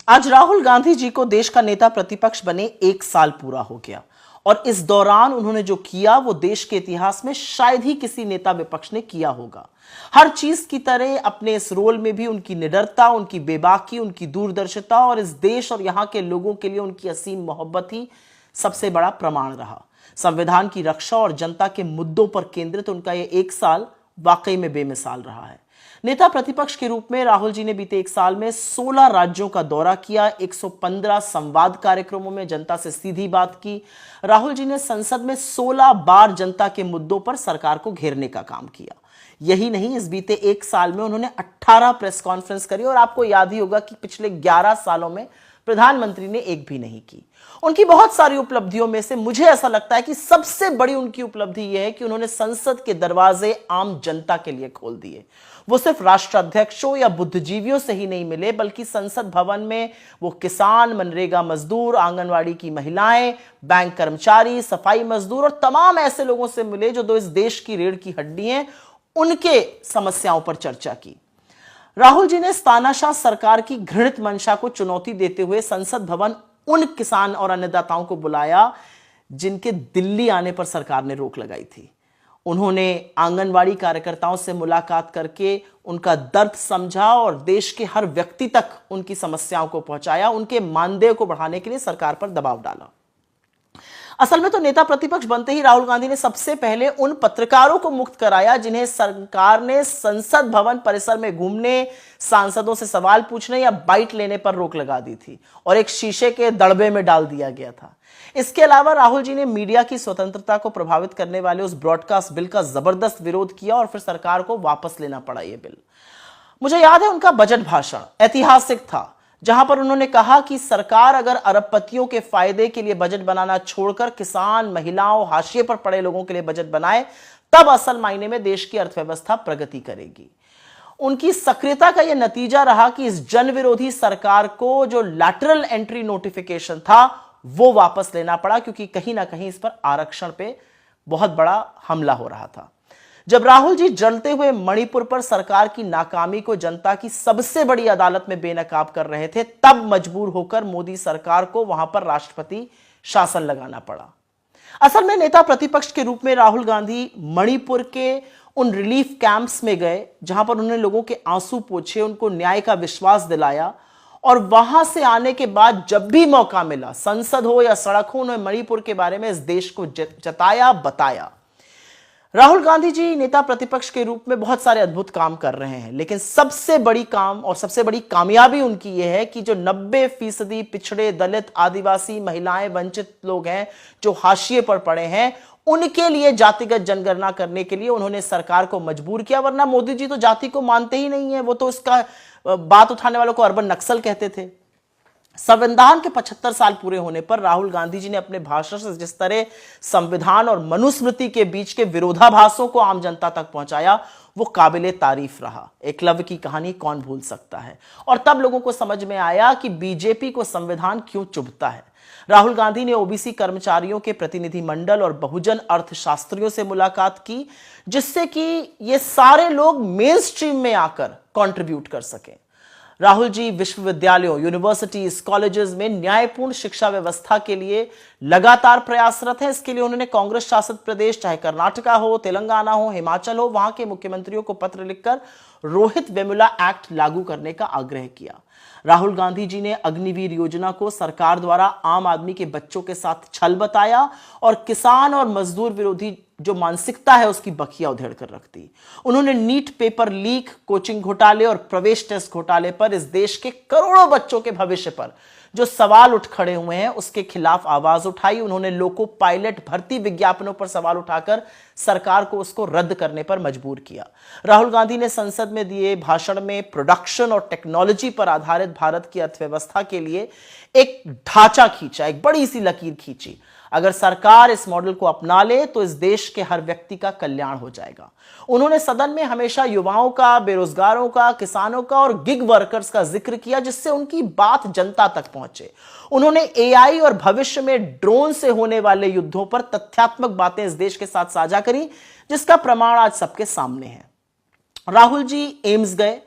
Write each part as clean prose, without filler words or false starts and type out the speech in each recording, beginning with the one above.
आज राहुल गांधी जी को देश का नेता प्रतिपक्ष बने 1 साल पूरा हो गया और इस दौरान उन्होंने जो किया वो देश के इतिहास में शायद ही किसी नेता विपक्ष ने किया होगा। हर चीज की तरह अपने इस रोल में भी उनकी निडरता, उनकी बेबाकी, उनकी दूरदर्शिता और इस देश और यहां के लोगों के लिए उनकी असीम मोहब्बत ही सबसे बड़ा प्रमाण रहा। संविधान की रक्षा और जनता के मुद्दों पर केंद्रित उनका ये 1 साल वाकई में बेमिसाल रहा है। नेता प्रतिपक्ष के रूप में राहुल जी ने बीते 1 साल में 16 राज्यों का दौरा किया, 115 संवाद कार्यक्रमों में जनता से सीधी बात की। राहुल जी ने संसद में 16 बार जनता के मुद्दों पर सरकार को घेरने का काम किया। यही नहीं, इस बीते 1 साल में उन्होंने 18 प्रेस कॉन्फ्रेंस करी और आपको याद ही होगा कि पिछले 11 सालों में प्रधानमंत्री ने एक भी नहीं की। उनकी बहुत सारी उपलब्धियों में से मुझे ऐसा लगता है कि सबसे बड़ी उनकी उपलब्धि यह है कि उन्होंने संसद के दरवाजे आम जनता के लिए खोल दिए। वो सिर्फ राष्ट्राध्यक्षों या बुद्धिजीवियों से ही नहीं मिले, बल्कि संसद भवन में वो किसान, मनरेगा मजदूर, आंगनवाड़ी की महिलाएं, बैंक कर्मचारी, सफाई मजदूर और तमाम ऐसे लोगों से मिले जो इस देश की रीढ़ की हड्डी हैं। उनके समस्याओं पर चर्चा की। राहुल जी ने तानाशाह सरकार की घृणित मंशा को चुनौती देते हुए संसद भवन उन किसान और अन्नदाताओं को बुलाया जिनके दिल्ली आने पर सरकार ने रोक लगाई थी। उन्होंने आंगनवाड़ी कार्यकर्ताओं से मुलाकात करके उनका दर्द समझा और देश के हर व्यक्ति तक उनकी समस्याओं को पहुंचाया। उनके मानदेय को बढ़ाने के लिए सरकार पर दबाव डाला। असल में तो नेता प्रतिपक्ष बनते ही राहुल गांधी ने सबसे पहले उन पत्रकारों को मुक्त कराया जिन्हें सरकार ने संसद भवन परिसर में घूमने, सांसदों से सवाल पूछने या बाइट लेने पर रोक लगा दी थी और एक शीशे के दड़बे में डाल दिया गया था। इसके अलावा राहुल जी ने मीडिया की स्वतंत्रता को प्रभावित करने वाले उस ब्रॉडकास्ट बिल का जबरदस्त विरोध किया और फिर सरकार को वापस लेना पड़ा यह बिल। मुझे याद है उनका बजट भाषण ऐतिहासिक था, जहां पर उन्होंने कहा कि सरकार अगर अरबपतियों के फायदे के लिए बजट बनाना छोड़कर किसान, महिलाओं, हाशिए पर पड़े लोगों के लिए बजट बनाए, तब असल मायने में देश की अर्थव्यवस्था प्रगति करेगी। उनकी सक्रियता का यह नतीजा रहा कि इस जन विरोधी सरकार को जो लैटरल एंट्री नोटिफिकेशन था वो वापस लेना पड़ा, क्योंकि कहीं ना कहीं इस पर आरक्षण पे बहुत बड़ा हमला हो रहा था। जब राहुल जी जलते हुए मणिपुर पर सरकार की नाकामी को जनता की सबसे बड़ी अदालत में बेनकाब कर रहे थे, तब मजबूर होकर मोदी सरकार को वहां पर राष्ट्रपति शासन लगाना पड़ा। असल में नेता प्रतिपक्ष के रूप में राहुल गांधी मणिपुर के उन रिलीफ कैंप्स में गए जहां पर उन्होंने लोगों के आंसू पोंछे, उनको न्याय का विश्वास दिलाया और वहां से आने के बाद जब भी मौका मिला, संसद हो या सड़क हो, उन्होंने मणिपुर के बारे में इस देश को जताया, बताया। राहुल गांधी जी नेता प्रतिपक्ष के रूप में बहुत सारे अद्भुत काम कर रहे हैं, लेकिन सबसे बड़ी काम और सबसे बड़ी कामयाबी उनकी यह है कि जो 90% पिछड़े, दलित, आदिवासी, महिलाएं, वंचित लोग हैं जो हाशिए पर पड़े हैं, उनके लिए जातिगत जनगणना करने के लिए उन्होंने सरकार को मजबूर किया। वरना मोदी जी तो जाति को मानते ही नहीं है, वो तो इसका बात उठाने वालों को अर्बन नक्सल कहते थे। संविधान के 75 साल पूरे होने पर राहुल गांधी जी ने अपने भाषण से जिस तरह संविधान और मनुस्मृति के बीच के विरोधाभासों को आम जनता तक पहुंचाया, वो काबिले तारीफ रहा। एकलव्य की कहानी कौन भूल सकता है। और तब लोगों को समझ में आया कि बीजेपी को संविधान क्यों चुभता है। राहुल गांधी ने ओबीसी कर्मचारियों के प्रतिनिधि मंडल और बहुजन अर्थशास्त्रियों से मुलाकात की, जिससे कि ये सारे लोग मेन स्ट्रीम में आकर कंट्रीब्यूट कर सकें। राहुल जी विश्वविद्यालयों, यूनिवर्सिटीज, कॉलेजेस में न्यायपूर्ण शिक्षा व्यवस्था के लिए लगातार प्रयासरत हैं। इसके लिए उन्होंने कांग्रेस शासित प्रदेश, चाहे कर्नाटका हो, तेलंगाना हो, हिमाचल हो, वहां के मुख्यमंत्रियों को पत्र लिखकर रोहित वेमुला एक्ट लागू करने का आग्रह किया। राहुल गांधी जी ने अग्निवीर योजना को सरकार द्वारा आम आदमी के बच्चों के साथ छल बताया और किसान और मजदूर विरोधी जो मानसिकता है उसकी बखिया उधेड़ कर रख दी। उन्होंने नीट पेपर लीक, कोचिंग घोटाले और प्रवेश टेस्ट घोटाले पर, इस देश के करोड़ों बच्चों के भविष्य पर जो सवाल उठ खड़े हुए हैं, उसके खिलाफ आवाज उठाई। उन्होंने लोको पायलट भर्ती विज्ञापनों पर सवाल उठाकर सरकार को उसको रद्द करने पर मजबूर किया। राहुल गांधी ने संसद में दिए भाषण में प्रोडक्शन और टेक्नोलॉजी पर आधारित भारत की अर्थव्यवस्था के लिए एक ढांचा खींचा, एक बड़ी सी लकीर खींची। अगर सरकार इस मॉडल को अपना ले तो इस देश के हर व्यक्ति का कल्याण हो जाएगा। उन्होंने सदन में हमेशा युवाओं का, बेरोजगारों का, किसानों का और गिग वर्कर्स का जिक्र किया, जिससे उनकी बात जनता तक पहुंचे। उन्होंने एआई और भविष्य में ड्रोन से होने वाले युद्धों पर तथ्यात्मक बातें इस देश के साथ साझा करी, जिसका प्रमाण आज सबके सामने है। राहुल जी एम्स गए,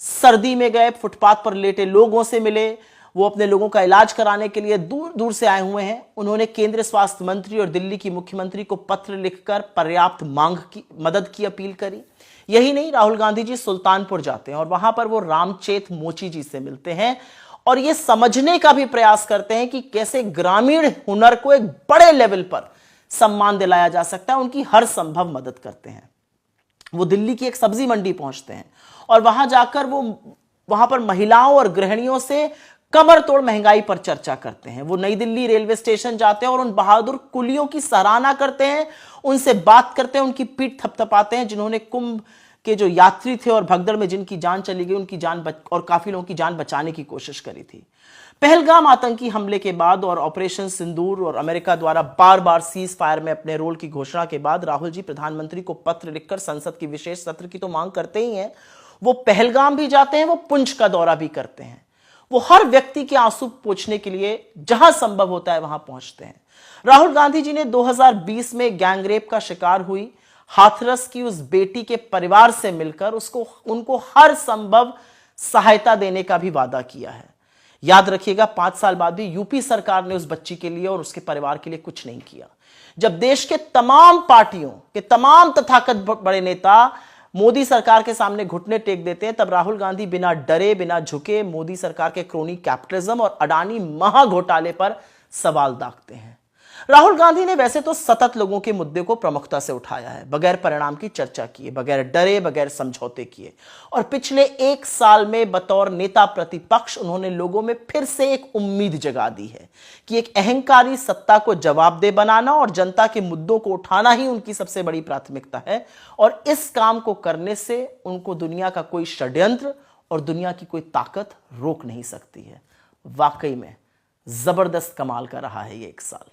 सर्दी में गए, फुटपाथ पर लेटे लोगों से मिले, वो अपने लोगों का इलाज कराने के लिए दूर दूर से आए हुए हैं। उन्होंने केंद्रीय स्वास्थ्य मंत्री और दिल्ली की मुख्यमंत्री को पत्र लिखकर पर्याप्त मदद की अपील करी। यही नहीं, राहुल गांधी जी सुल्तानपुर जाते हैं और वहां पर वो रामचेत मोची जी से मिलते हैं और ये समझने का भी प्रयास करते हैं कि कैसे ग्रामीण हुनर को एक बड़े लेवल पर सम्मान दिलाया जा सकता है। उनकी हर संभव मदद करते हैं। वो दिल्ली की एक सब्जी मंडी पहुंचते हैं और वहां जाकर वो वहां पर महिलाओं और गृहिणियों से कमर तोड़ महंगाई पर चर्चा करते हैं। वो नई दिल्ली रेलवे स्टेशन जाते हैं और उन बहादुर कुलियों की सराहना करते हैं, उनसे बात करते हैं, उनकी पीठ थपथपाते हैं जिन्होंने कुंभ के जो यात्री थे और भगदड़ में जिनकी जान चली गई, उनकी जान और काफी लोगों की जान बचाने की कोशिश करी थी। पहलगाम आतंकी हमले के बाद और ऑपरेशन सिंदूर और अमेरिका द्वारा बार बार सीज फायर में अपने रोल की घोषणा के बाद राहुल जी प्रधानमंत्री को पत्र लिखकर संसद की विशेष सत्र की तो मांग करते ही हैं, वो पहलगाम भी जाते हैं, वो पुंछ का दौरा भी करते हैं। वो हर व्यक्ति के आंसू पोंछने के लिए जहां संभव होता है वहां पहुंचते हैं। राहुल गांधी जी ने 2020 में गैंगरेप का शिकार हुई हाथरस की उस बेटी के परिवार से मिलकर उनको हर संभव सहायता देने का भी वादा किया है। याद रखिएगा, 5 साल बाद भी यूपी सरकार ने उस बच्ची के लिए और उसके परिवार के लिए कुछ नहीं किया। जब देश के तमाम पार्टियों के तमाम तथाकथित बड़े नेता मोदी सरकार के सामने घुटने टेक देते हैं, तब राहुल गांधी बिना डरे बिना झुके मोदी सरकार के क्रोनी कैपिटलिज्म और अडानी महाघोटाले पर सवाल दागते हैं। राहुल गांधी ने वैसे तो सतत लोगों के मुद्दे को प्रमुखता से उठाया है, बगैर परिणाम की चर्चा किए, बगैर डरे, बगैर समझौते किए। और पिछले 1 साल में बतौर नेता प्रतिपक्ष उन्होंने लोगों में फिर से एक उम्मीद जगा दी है कि एक अहंकारी सत्ता को जवाबदेह बनाना और जनता के मुद्दों को उठाना ही उनकी सबसे बड़ी प्राथमिकता है। और इस काम को करने से उनको दुनिया का कोई षड्यंत्र और दुनिया की कोई ताकत रोक नहीं सकती है। वाकई में जबरदस्त कमाल का रहा है ये 1 साल।